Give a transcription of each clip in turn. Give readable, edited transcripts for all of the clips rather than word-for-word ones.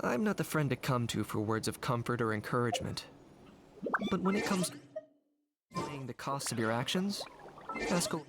I'm not the friend to come to for words of comfort or encouragement. But when it comes to paying the cost of your actions, ask a...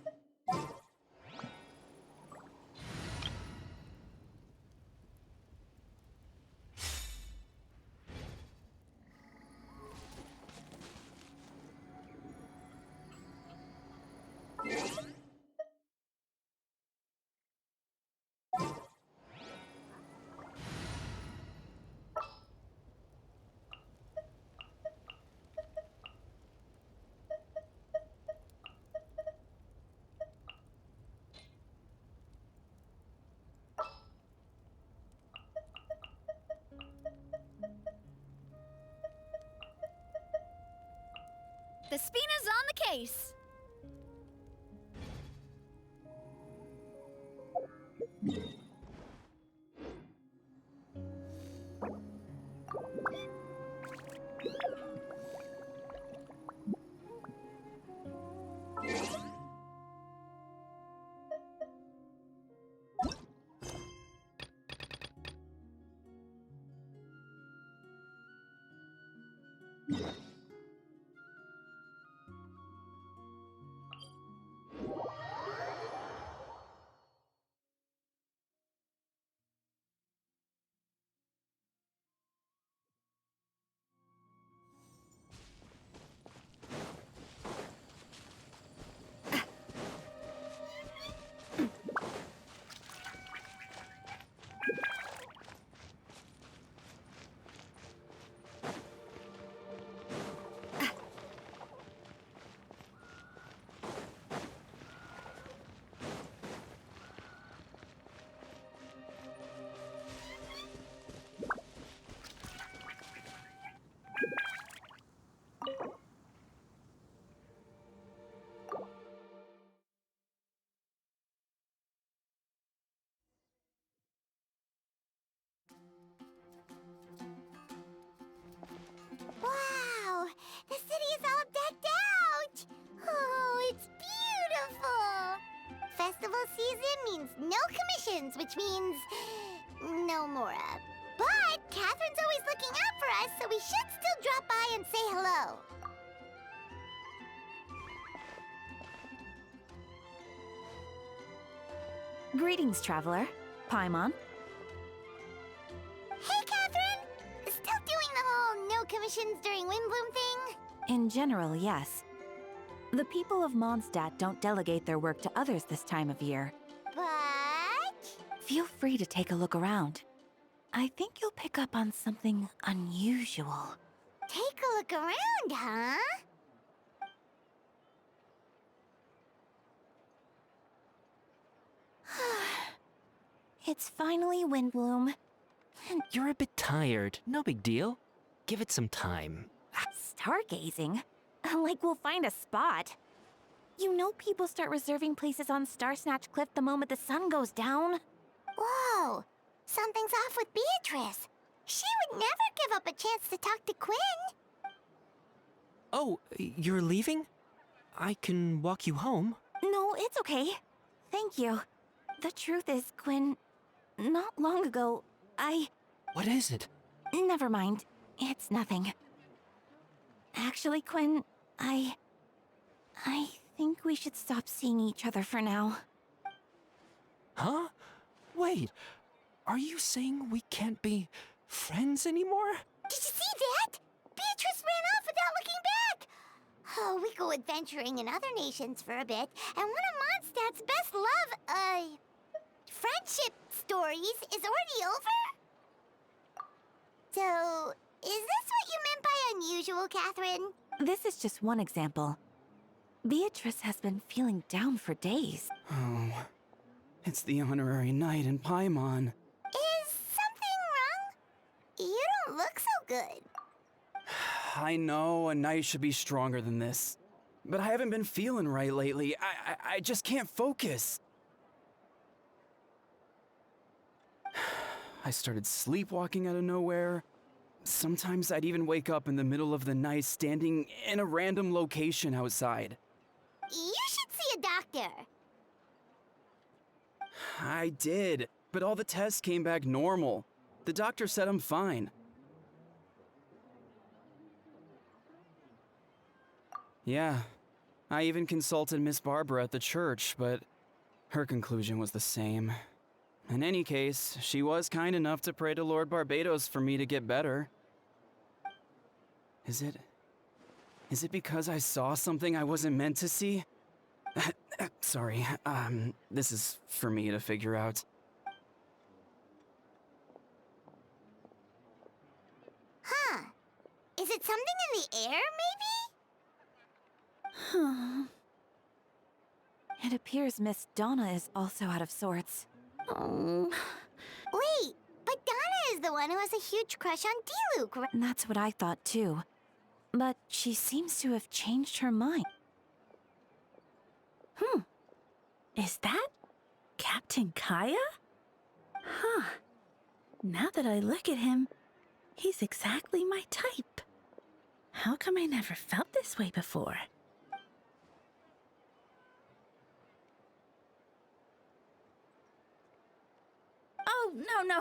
The Spina's on the case! Wow! The city is all decked out! Oh, it's beautiful! Festival season means no commissions, which means no Mora. But Catherine's always looking out for us, so we should still drop by and say hello. Greetings, traveler. Paimon. Hey, Catherine! Still doing the whole no commissions during Windbloom thing? In general, yes. The people of Moндштадт don't delegate their work to others this time of year. But... Feel free to take a look around. I think you'll pick up on something unusual. Take a look around, huh? It's finally Windbloom. You're a bit tired. No big deal. Give it some time. Stargazing? Like we'll find a spot. You know people start reserving places on Starsnatch Cliff the moment the sun goes down. Whoa! Something's off with Beatrice. She would never give up a chance to talk to Quinn. Oh, you're leaving? I can walk you home. No, it's okay. Thank you. The truth is, Quinn, not long ago, What is it? Never mind. It's nothing. Actually, Quinn, I think we should stop seeing each other for now. Huh? Wait, are you saying we can't be friends anymore? Did you see that? Beatrice ran off without looking back. Oh, we go adventuring in other nations for a bit, and one of Mondstadt's best friendship stories is already over? So, is this what you meant by unusual, Catherine? This is just one example. Beatrice has been feeling down for days. Oh, it's the honorary knight in Paimon. Is something wrong? You don't look so good. I know a knight should be stronger than this, but I haven't been feeling right lately. I just can't focus. I started sleepwalking out of nowhere. Sometimes I'd even wake up in the middle of the night standing in a random location outside. You should see a doctor. I did, but all the tests came back normal. The doctor said I'm fine. Yeah, I even consulted Miss Barbara at the church, but her conclusion was the same. In any case, she was kind enough to pray to Lord Barbados for me to get better. Is it because I saw something I wasn't meant to see? Sorry, this is for me to figure out. Huh. Is it something in the air, maybe? It appears Miss Donna is also out of sorts. Oh, Wait, but Donna is the one who has a huge crush on D-Luke, right? that's what I thought too. But she seems to have changed her mind. Is that Captain Kaya? Huh. Now that I look at him, he's exactly my type. How come I never felt this way before? Oh, no.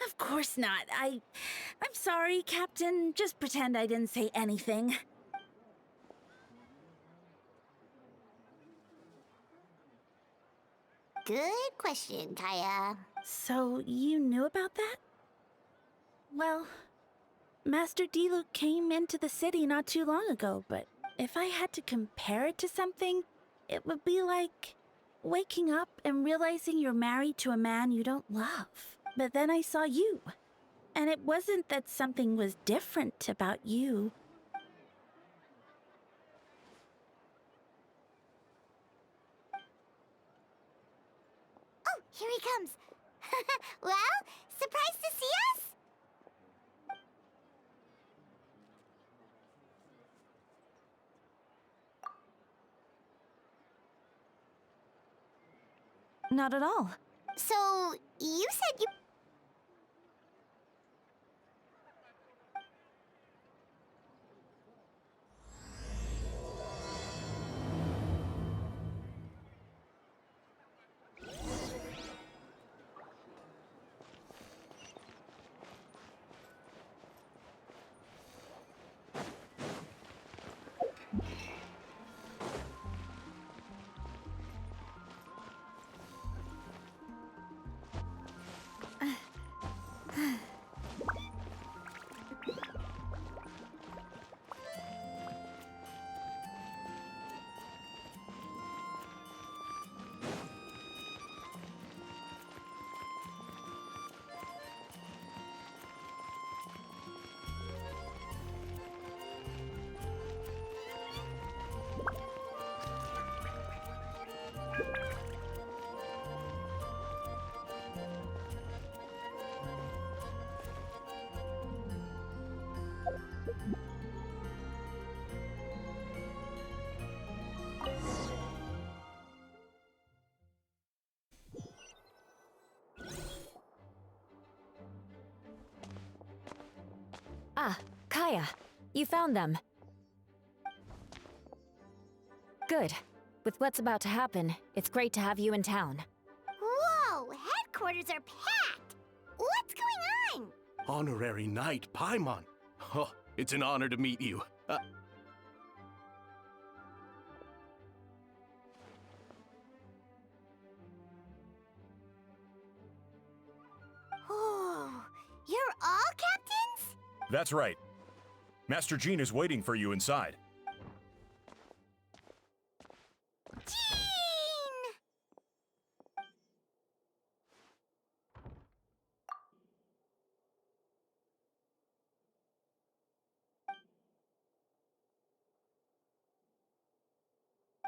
Of course not. I'm sorry, Captain. Just pretend I didn't say anything. Good question, Kaya. So, you knew about that? Well, Master D-Luke came into the city not too long ago, but if I had to compare it to something, it would be like waking up and realizing you're married to a man you don't love. But then I saw you, and it wasn't that something was different about you. Oh, here he comes. Well, surprised to see us? Not at all. So, you said you... Ah, Kaya, you found them. Good. With what's about to happen, it's great to have you in town. Whoa, headquarters are packed! What's going on? Honorary Knight Paimon. Oh, it's an honor to meet you. Oh, you're all captains? That's right. Master Jean is waiting for you inside. Jean!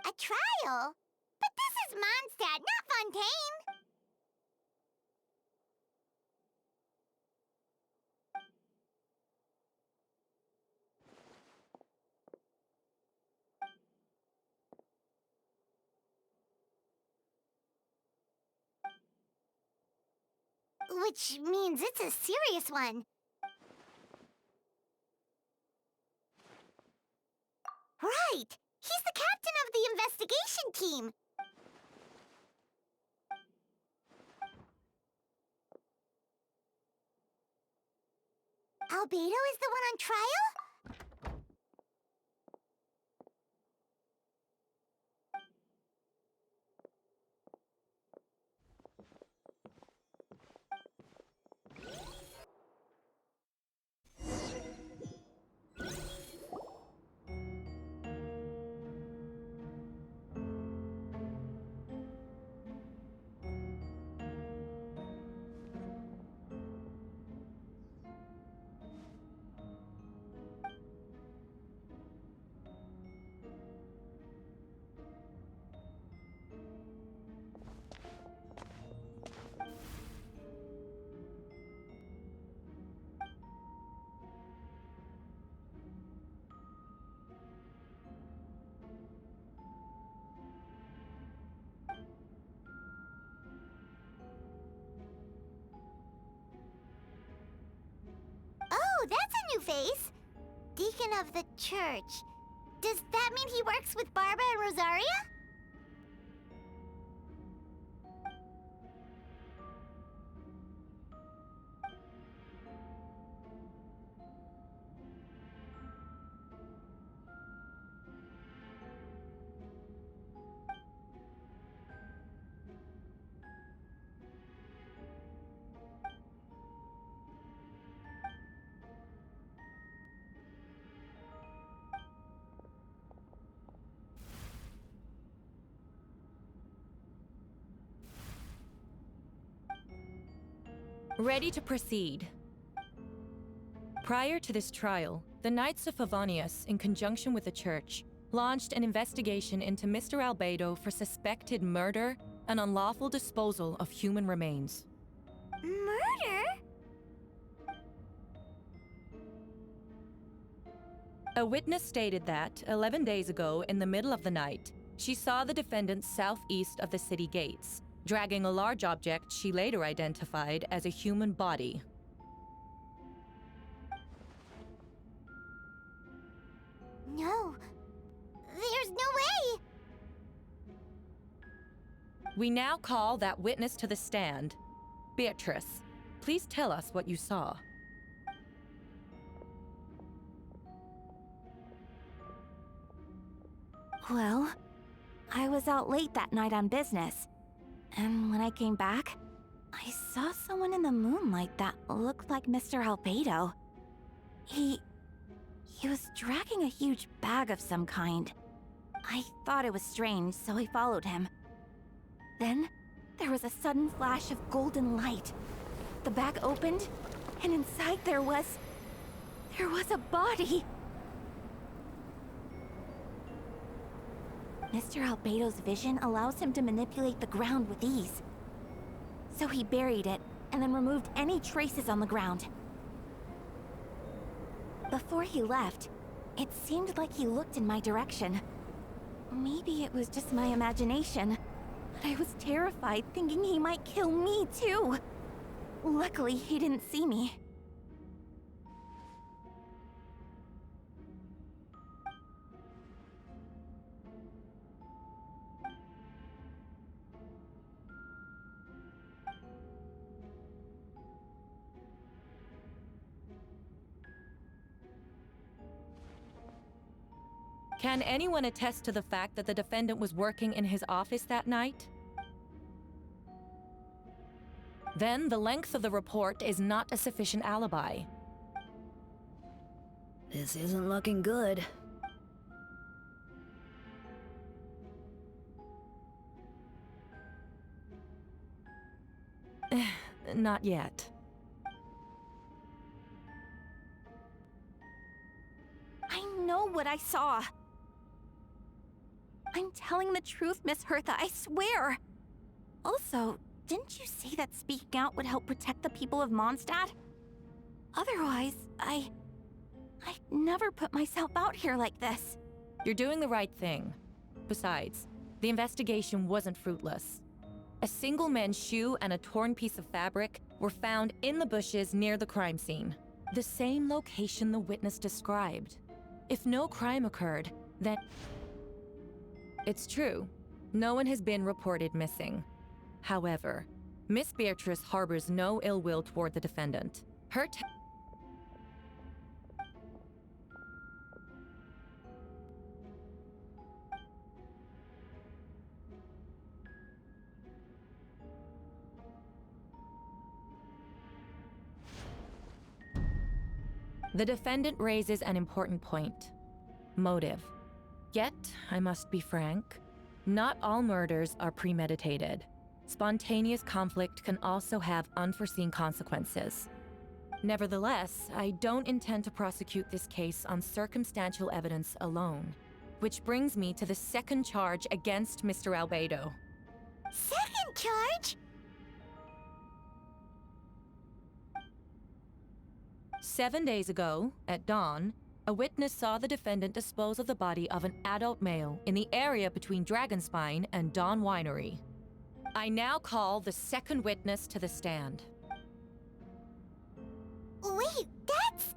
A trial? But this is Moндштадт, not Fontaine! Which means it's a serious one. Right! He's the captain of the investigation team! Albedo is the one on trial? Oh, that's a new face. Deacon of the church. Does that mean he works with Barbara and Rosaria? Ready to proceed. Prior to this trial, the Knights of Favonius, in conjunction with the Church, launched an investigation into Mr. Albedo for suspected murder and unlawful disposal of human remains. Murder? A witness stated that, 11 days ago, in the middle of the night, she saw the defendant southeast of the city gates, dragging a large object she later identified as a human body. No. There's no way! We now call that witness to the stand. Beatrice, please tell us what you saw. Well, I was out late that night on business. And when I came back, I saw someone in the moonlight that looked like Mr. Albedo. He was dragging a huge bag of some kind. I thought it was strange, so I followed him. Then, there was a sudden flash of golden light. The bag opened, and inside there was a body. Mr. Albedo's vision allows him to manipulate the ground with ease. So he buried it, and then removed any traces on the ground. Before he left, it seemed like he looked in my direction. Maybe it was just my imagination, but I was terrified thinking he might kill me too. Luckily, he didn't see me. Can anyone attest to the fact that the defendant was working in his office that night? Then the length of the report is not a sufficient alibi. This isn't looking good. Not yet. I know what I saw. I'm telling the truth, Miss Hertha, I swear. Also, didn't you say that speaking out would help protect the people of Moндштадт? Otherwise, I'd never put myself out here like this. You're doing the right thing. Besides, the investigation wasn't fruitless. A single man's shoe and a torn piece of fabric were found in the bushes near the crime scene. The same location the witness described. If no crime occurred, then... It's true. No one has been reported missing. However, Miss Beatrice harbors no ill will toward the defendant. The defendant raises an important point: motive. Yet, I must be frank, not all murders are premeditated. Spontaneous conflict can also have unforeseen consequences. Nevertheless, I don't intend to prosecute this case on circumstantial evidence alone. Which brings me to the second charge against Mr. Альбедо. Second charge? 7 days ago, at dawn, a witness saw the defendant dispose of the body of an adult male in the area between Dragonspine and Dawn Winery. I now call the second witness to the stand. Wait, that's...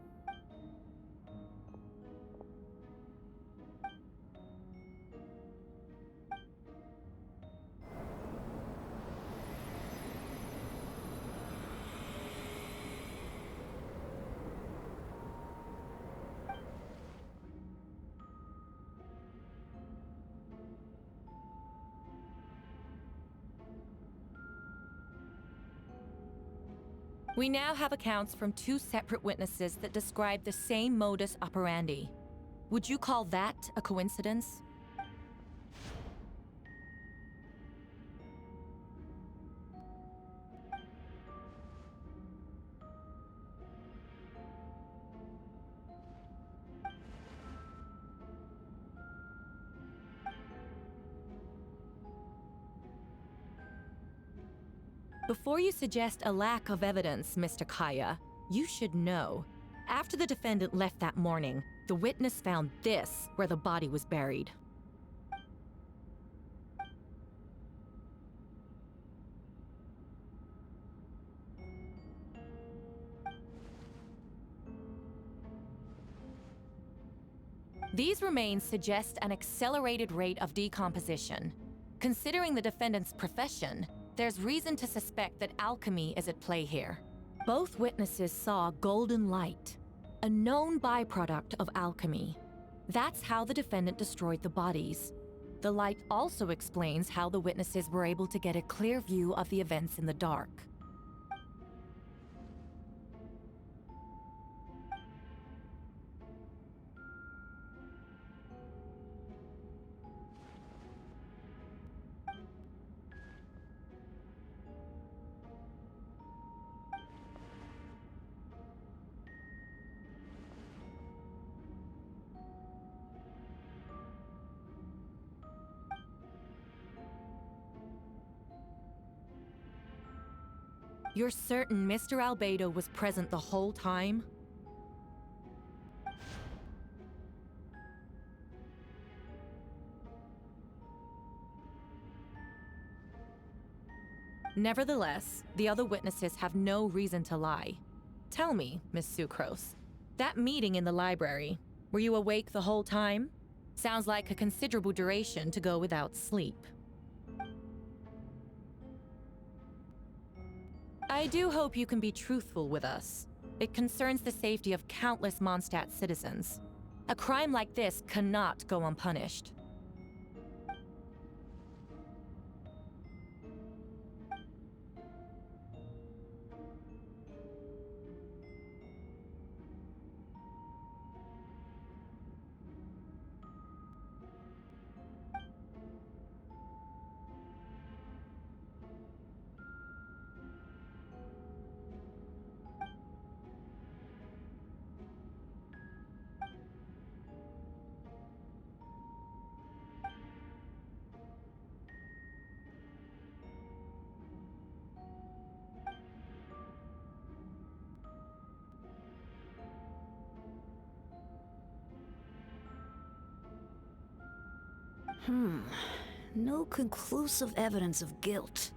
We now have accounts from 2 separate witnesses that describe the same modus operandi. Would you call that a coincidence? Before you suggest a lack of evidence, Mr. Kaya, you should know. After the defendant left that morning, the witness found this where the body was buried. These remains suggest an accelerated rate of decomposition. Considering the defendant's profession, there's reason to suspect that alchemy is at play here. Both witnesses saw golden light, a known byproduct of alchemy. That's how the defendant destroyed the bodies. The light also explains how the witnesses were able to get a clear view of the events in the dark. You're certain Mr. Альбедо was present the whole time? Nevertheless, the other witnesses have no reason to lie. Tell me, Miss Sucrose, that meeting in the library, were you awake the whole time? Sounds like a considerable duration to go without sleep. I do hope you can be truthful with us. It concerns the safety of countless Moндштадт citizens. A crime like this cannot go unpunished. No conclusive evidence of guilt.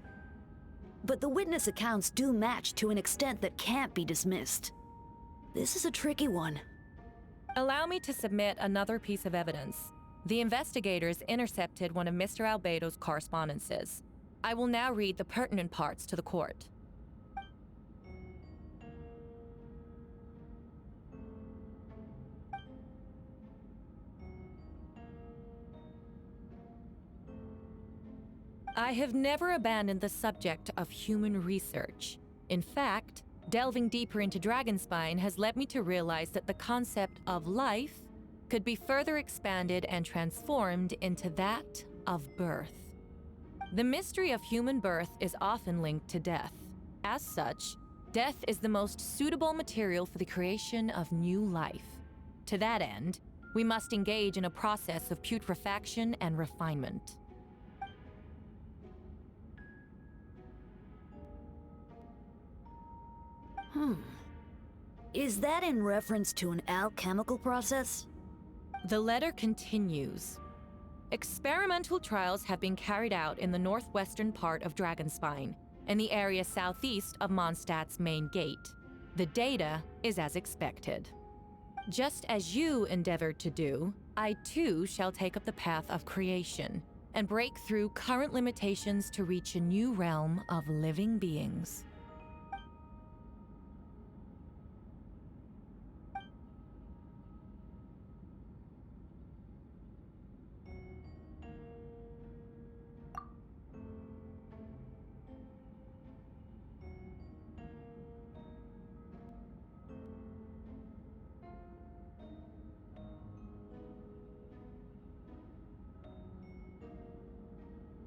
But the witness accounts do match to an extent that can't be dismissed. This is a tricky one. Allow me to submit another piece of evidence. The investigators intercepted one of Mr. Альбедо's correspondences. I will now read the pertinent parts to the court. I have never abandoned the subject of human research. In fact, Delving deeper into Dragonspine has led me to realize that the concept of life could be further expanded and transformed into that of birth. The mystery of human birth is often linked to death. As such, death is the most suitable material for the creation of new life. To that end, we must engage in a process of putrefaction and refinement. Is that in reference to an alchemical process? The letter continues. Experimental trials have been carried out in the northwestern part of Dragonspine, in the area southeast of Mondstadt's main gate. The data is as expected. Just as you endeavored to do, I too shall take up the path of creation and break through current limitations to reach a new realm of living beings.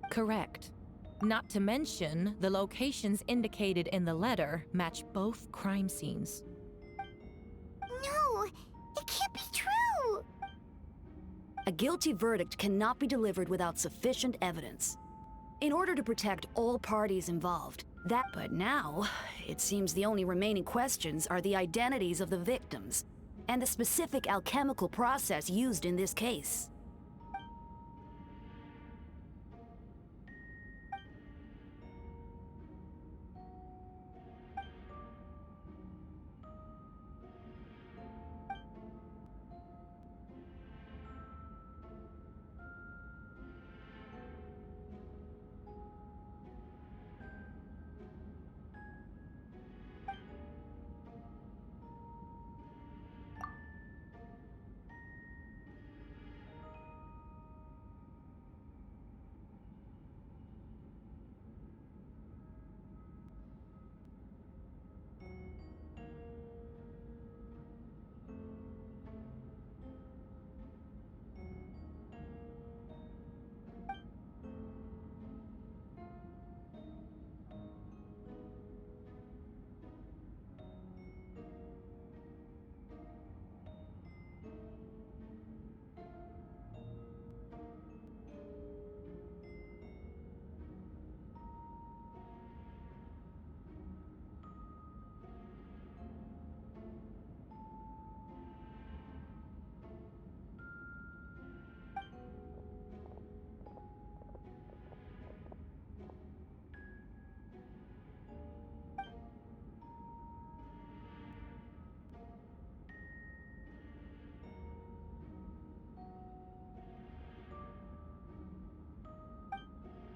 Correct. Not to mention, the locations indicated in the letter match both crime scenes. No, it can't be true! A guilty verdict cannot be delivered without sufficient evidence. In order to protect all parties involved, but now, it seems the only remaining questions are the identities of the victims, and the specific alchemical process used in this case.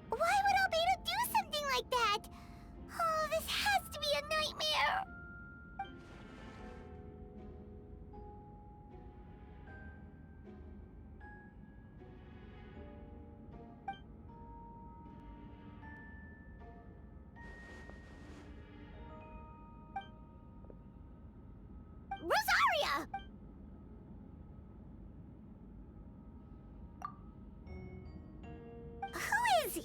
Why would Альбедо do something like that? Oh, this has to be a nightmare! Rosaria! Who is he?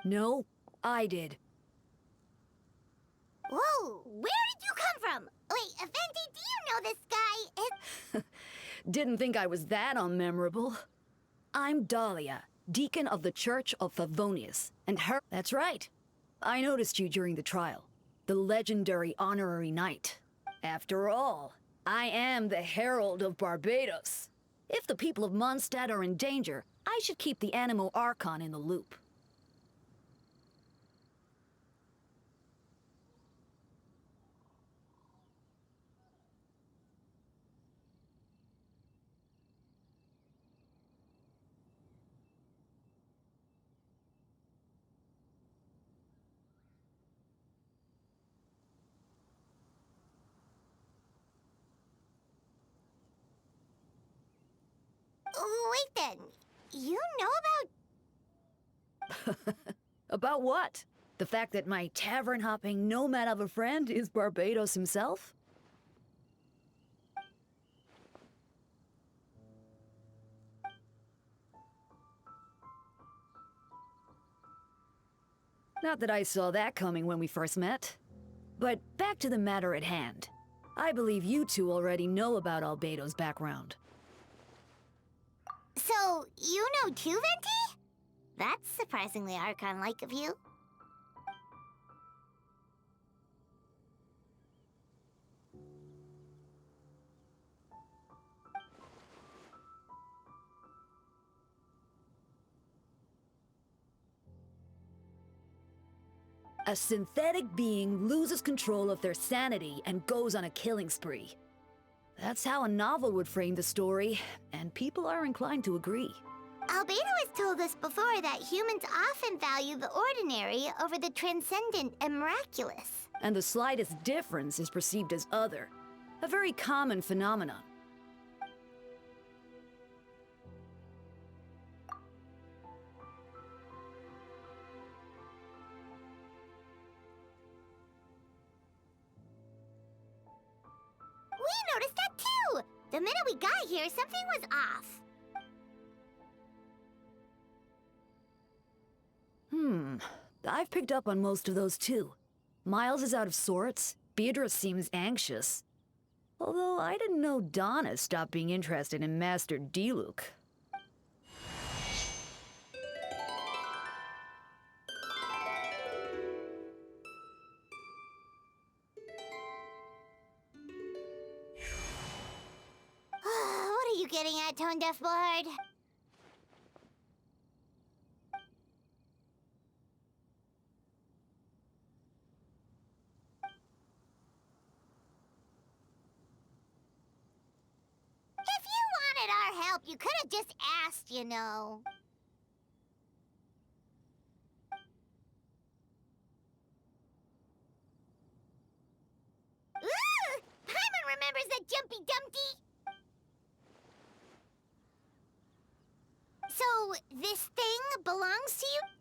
No, I did. Whoa, where did you come from? Wait, Effendi, do you know this guy? Didn't think I was that unmemorable. I'm Dahlia, deacon of the Church of Favonius, and her— That's right. I noticed you during the trial. The legendary honorary knight. After all, I am the Herald of Barbados. If the people of Moндштадт are in danger, I should keep the Animo Archon in the loop. Wait then, you know about... About what? The fact that my tavern-hopping nomad of a friend is Barbados himself? Not that I saw that coming when we first met. But back to the matter at hand. I believe you two already know about Альбедо's background. So, you know too, Venti? That's surprisingly Archon-like of you. A synthetic being loses control of their sanity and goes on a killing spree. That's how a novel would frame the story, and people are inclined to agree. Альбедо has told us before that humans often value the ordinary over the transcendent and miraculous. And the slightest difference is perceived as other. A very common phenomenon. We noticed that too! The minute we got here, something was off. I've picked up on most of those too. Miles is out of sorts. Beatrice seems anxious. Although I didn't know Donna stopped being interested in Master Diluc. What are you getting at, Tone Deaf Bard? If you wanted our help, you could have just asked, you know. Ooh! Paimon remembers that Jumpy Dumpty! So, this thing belongs to you?